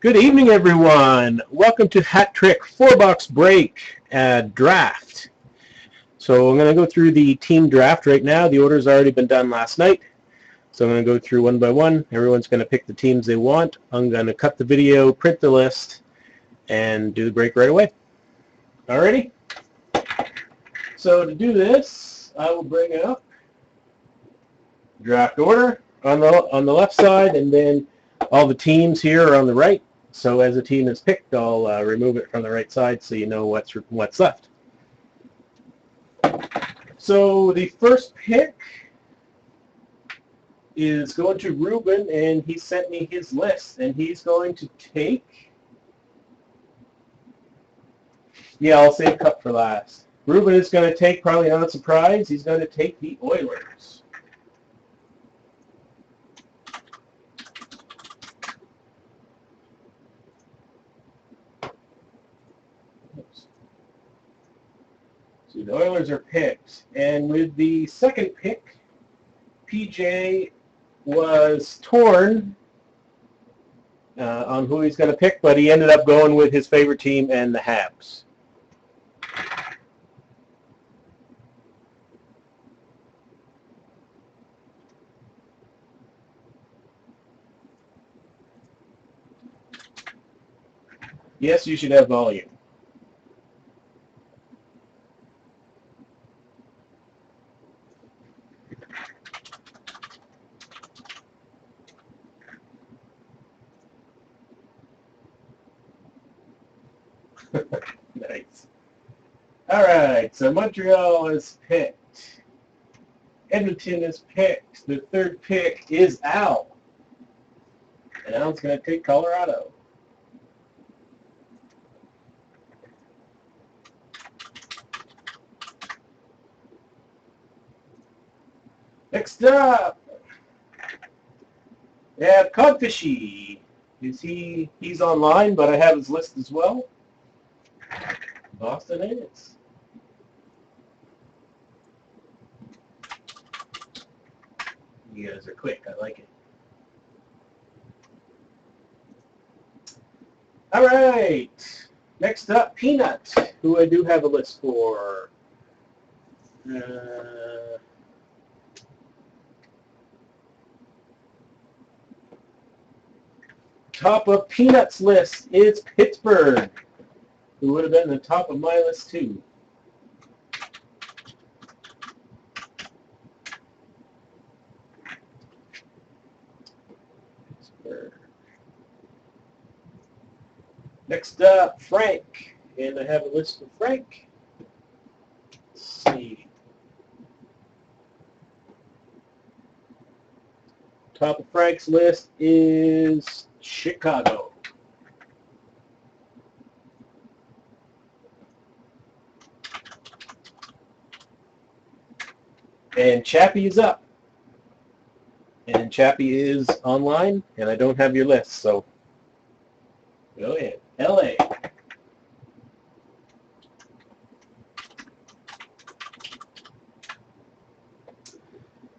Good evening, everyone. Welcome to HatTrick 4-box break draft. So I'm going to go through the team draft right now. The order's already been done last night. So I'm going to go through one by one. Everyone's going to pick the teams they want. I'm going to cut the video, print the list, and do the break right away. Alrighty? So to do this, I will bring up draft order on the left side, and then all the teams here are on the right. So as a team is picked, I'll remove it from the right side so you know what's left. So the first pick is going to Ruben, and he sent me his list, and he's going to take, I'll save Cup for last. Ruben is going to take, probably not a surprise, he's going to take the Oilers. So the Oilers are picked, and with the second pick, PJ was torn on who he's going to pick, but he ended up going with his favorite team and the Habs. Yes, you should have volume. Nice. All right, so Montreal is picked. Edmonton is picked. The third pick is Al. And Al's going to take Colorado. Next up, we have Codfishy. He's online, but I have his list as well. Boston is. You guys are quick. I like it. All right. Next up, Peanut, who I do have a list for. Top of Peanut's list is Pittsburgh, who would have been the top of my list too. Pittsburgh. Next up, Frank, and I have a list for Frank. Let's see. Top of Frank's list is Chicago. And Chappie is up. And Chappie is online, and I don't have your list, so go ahead. LA.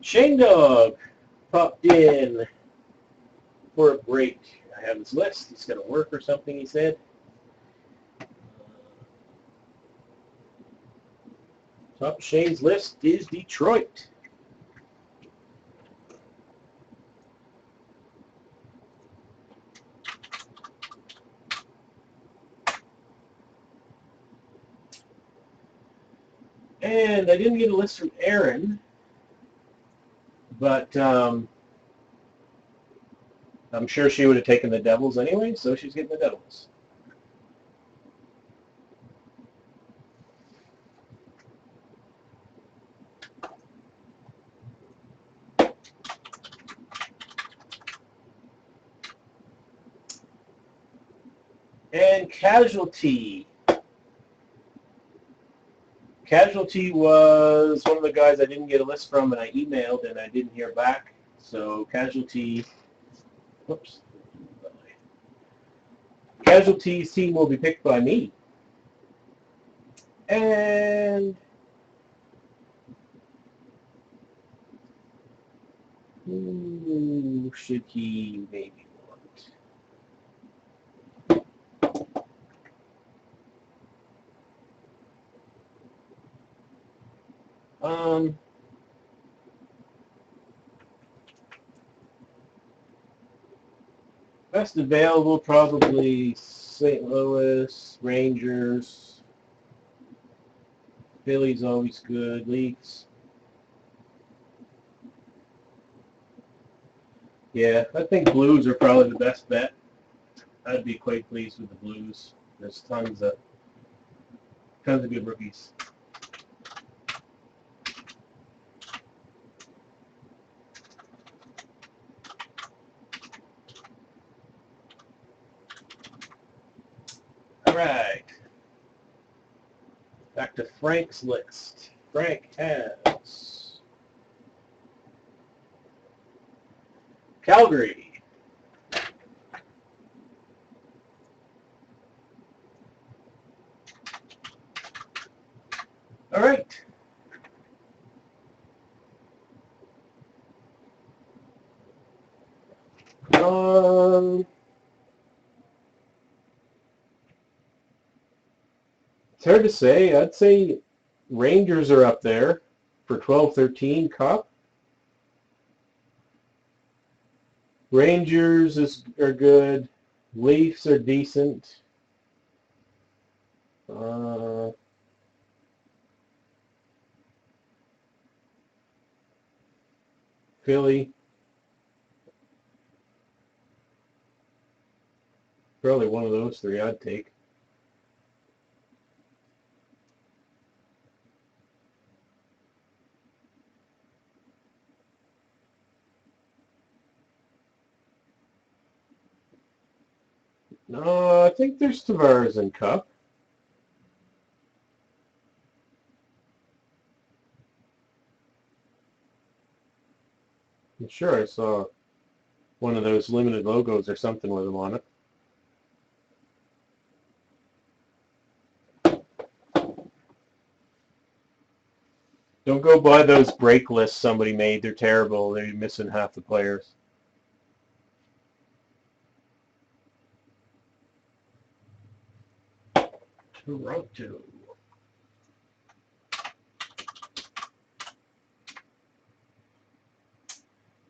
Shane Dog popped in for a break. I have his list. He's going to work or something, he said. Top of Shane's list is Detroit. And I didn't get a list from Aaron, but I'm sure she would have taken the Devils anyway, so she's getting the Devils. And Casualty. Casualty was one of the guys I didn't get a list from, and I emailed, and I didn't hear back. So Casualty's team will be picked by me. And who should he maybe want? Best available, probably St. Louis, Rangers. Philly's always good. Leafs. Yeah, I think Blues are probably the best bet. I'd be quite pleased with the Blues. There's tons of good rookies. All right. Back to Frank's list. Frank has Calgary. All right. It's hard to say. I'd say Rangers are up there for 12-13 Cup. Rangers are good. Leafs are decent. Philly. Probably one of those three I'd take. No, I think there's Tavares in Cup. I'm sure I saw one of those limited logos or something with him on it. Don't go by those break lists somebody made. They're terrible. They're missing half the players. Toronto.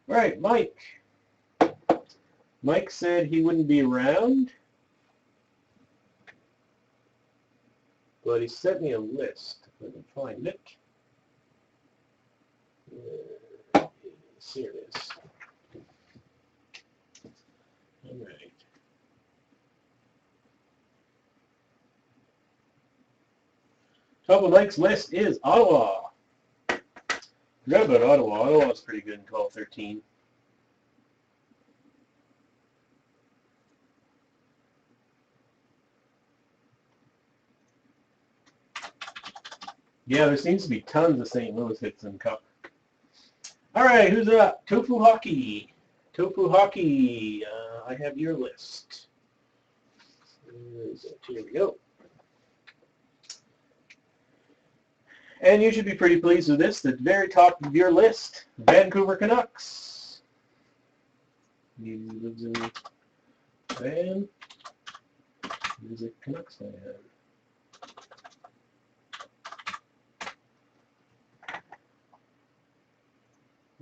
All right, Mike. Mike said he wouldn't be around, but he sent me a list. If I can find it. Here it is. All right. Top of Mike's list is Ottawa. Forgot about Ottawa. Ottawa's pretty good in 12-13. Yeah, there seems to be tons of St. Louis hits in Cup. All right, who's up? Tofu Hockey. Tofu Hockey. I have your list. Here we go. And you should be pretty pleased with this. The very top of your list, Vancouver Canucks. He lives in Van. He's a Canucks fan.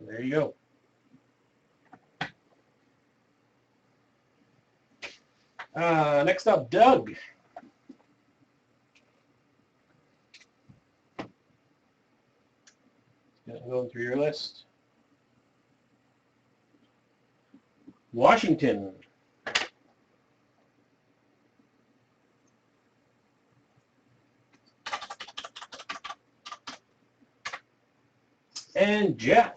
There you go. Next up, Doug. Going through your list. Washington. And Jeff.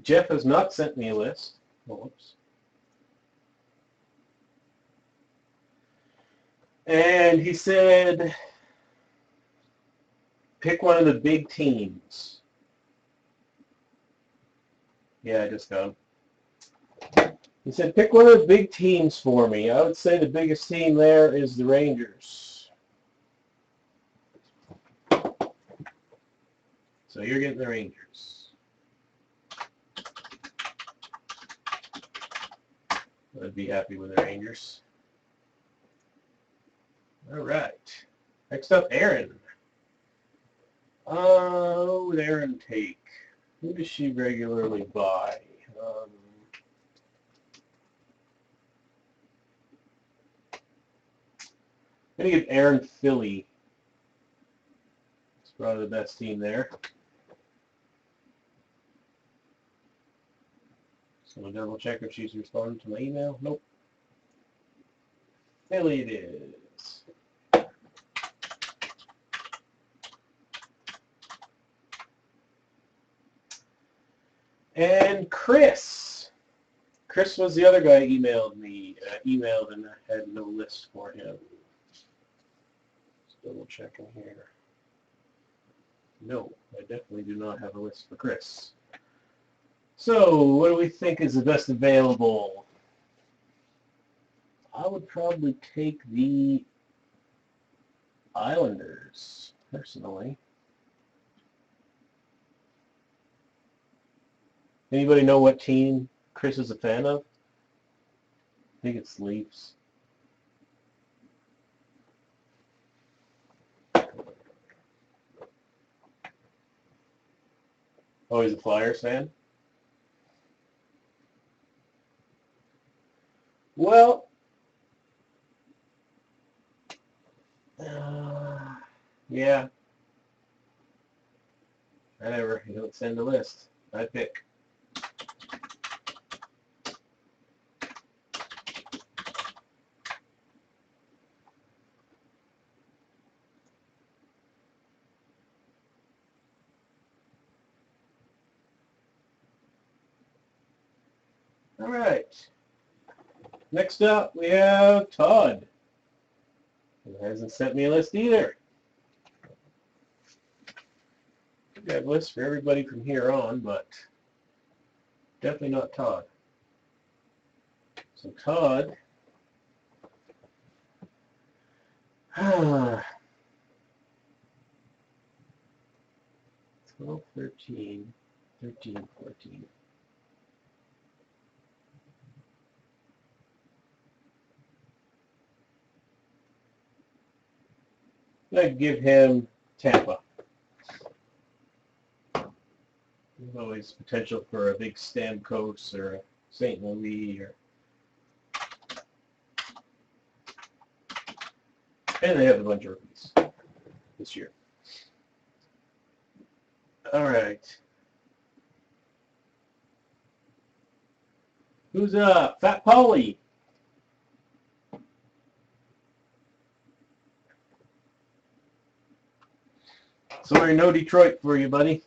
Jeff has not sent me a list. Oh, whoops. And he said, pick one of the big teams. Yeah, I just got him. He said, pick one of the big teams for me. I would say the biggest team there is the Rangers. So you're getting the Rangers. I'd be happy with the Rangers. All right. Next up, Aaron. What would Aaron take? Who does she regularly buy? I'm going to give Aaron Philly. It's probably the best team there. So I'll double check if she's responded to my email. Nope. Philly it is. And Chris. Chris was the other guy who emailed me, and I had no list for him. Just double checking here. No, I definitely do not have a list for Chris. So, what do we think is the best available? I would probably take the Islanders, personally. Anybody know what team Chris is a fan of? I think it's Leafs. Oh, he's a Flyers fan? Well, yeah. Whatever. You don't send a list. I pick. All right. Next up, we have Todd, who hasn't sent me a list either. I have lists for everybody from here on, but definitely not Todd. So Todd, 12, 13, 13, 14. I'd give him Tampa. There's always potential for a big Stamkos or a St. Louis, and they have a bunch of rookies this year. All right. Who's up? Fat Paulie. Sorry, no Detroit for you, buddy.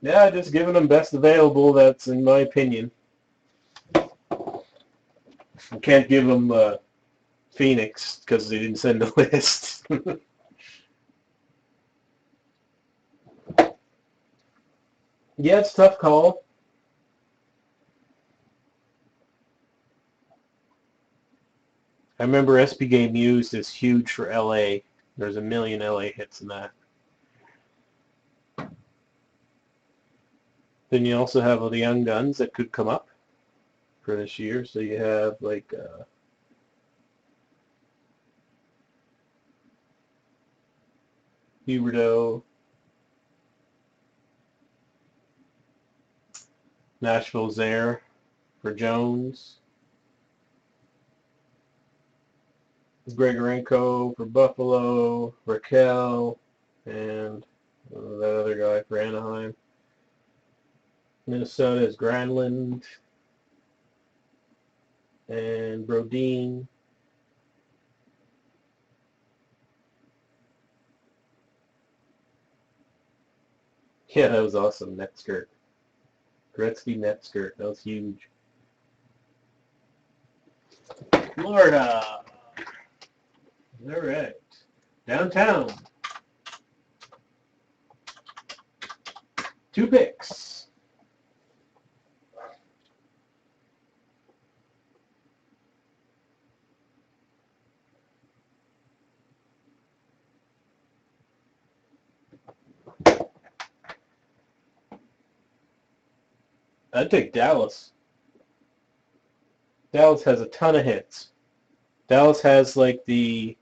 Yeah, just giving them best available. That's in my opinion. I can't give them Phoenix because they didn't send a list. Yeah, it's a tough call. I remember SPGU is huge for LA. There's a million LA hits in that. Then you also have all the young guns that could come up for this year. So you have like Huberdeau, Nashville's there for Jones, Grigorenko for Buffalo, Raquel, and that other guy for Anaheim. Minnesota is Granlund and Brodin. Yeah, that was awesome. Net skirt. Gretzky net skirt. That was huge. Florida. All right. Downtown. 2 picks. I'd take Dallas. Dallas has a ton of hits. Dallas has like the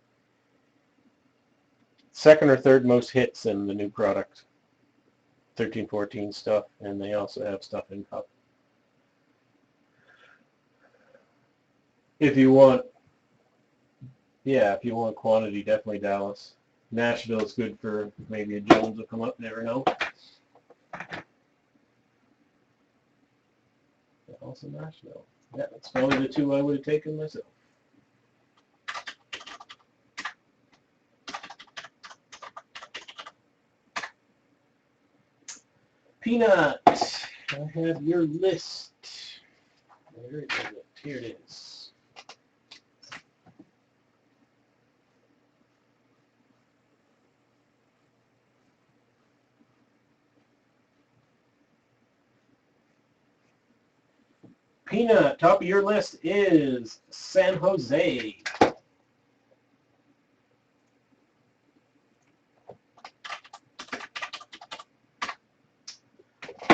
second or third most hits in the new product. 13-14 stuff, and they also have stuff in Cup. If you want, yeah, if you want quantity, definitely Dallas. Nashville is good for maybe a Jones will come up, never know. Also Nashville. Yeah, that's probably the two I would have taken myself. Peanut, I have your list. Where is it? Here it is. Peanut, top of your list is San Jose.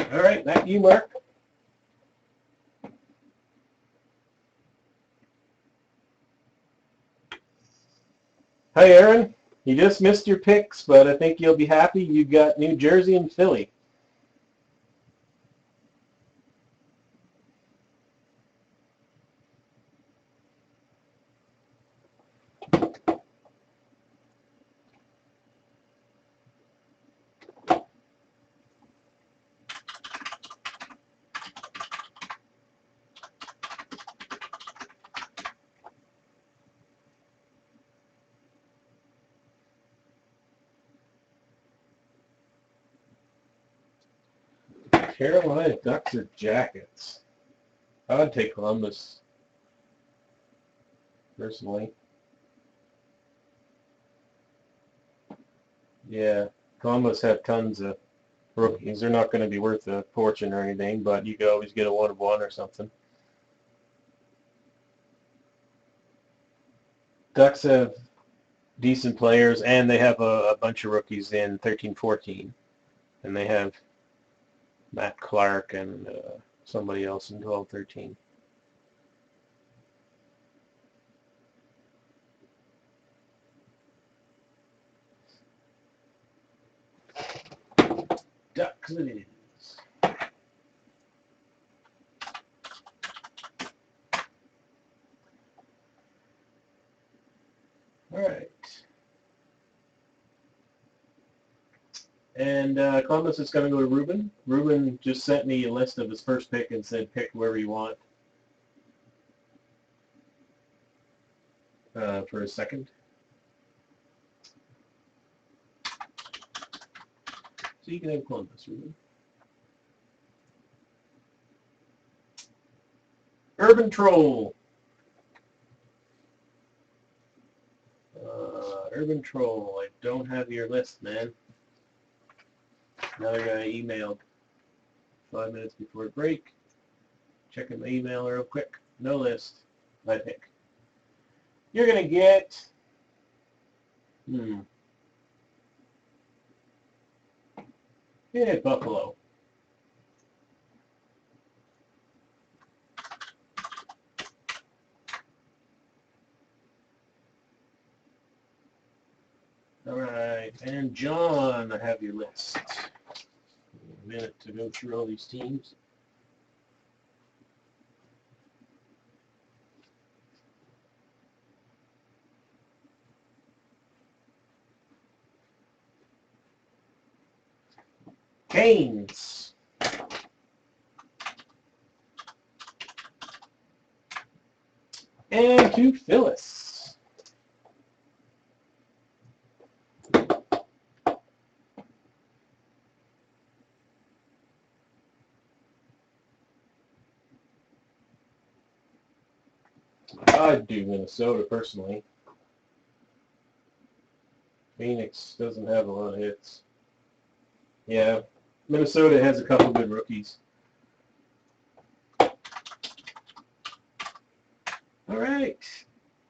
All right, back to you, Mark. Hi, Aaron. You just missed your picks, but I think you'll be happy. You got New Jersey and Philly. Carolina Ducks or Jackets? I would take Columbus, personally. Yeah, Columbus have tons of rookies. They're not going to be worth a fortune or anything, but you could always get a 1-of-1 or something. Ducks have decent players, and they have a bunch of rookies in 13-14. And they have Matt Clark and somebody else in 12-13. Ducks it is. All right. And Columbus is going to go to Ruben. Ruben just sent me a list of his first pick and said pick whoever you want for a second. So you can have Columbus, Ruben. Urban Troll. Urban Troll, I don't have your list, man. Another guy emailed 5 minutes before break. Checking my email real quick. No list. My pick. You're going to get... Yeah, Buffalo. All right, and John, I have your list. A minute to go through all these teams. Canes. And to Phyllis. I'd do Minnesota personally. Phoenix doesn't have a lot of hits. Yeah, Minnesota has a couple good rookies. All right.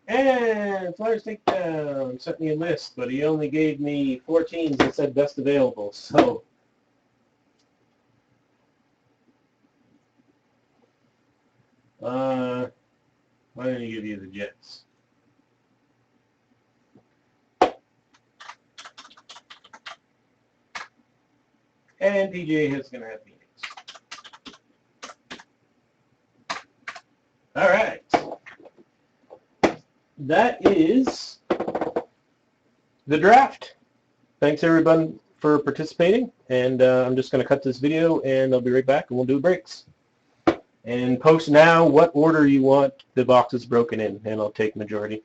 And Flyers Takedown sent me a list, but he only gave me 4 teams that said best available. So Why don't you give you the Jets? And PJ is going to have Phoenix. All right. That is the draft. Thanks everyone for participating, and I'm just going to cut this video and I'll be right back and we'll do breaks. And post now what order you want the boxes broken in, and I'll take majority.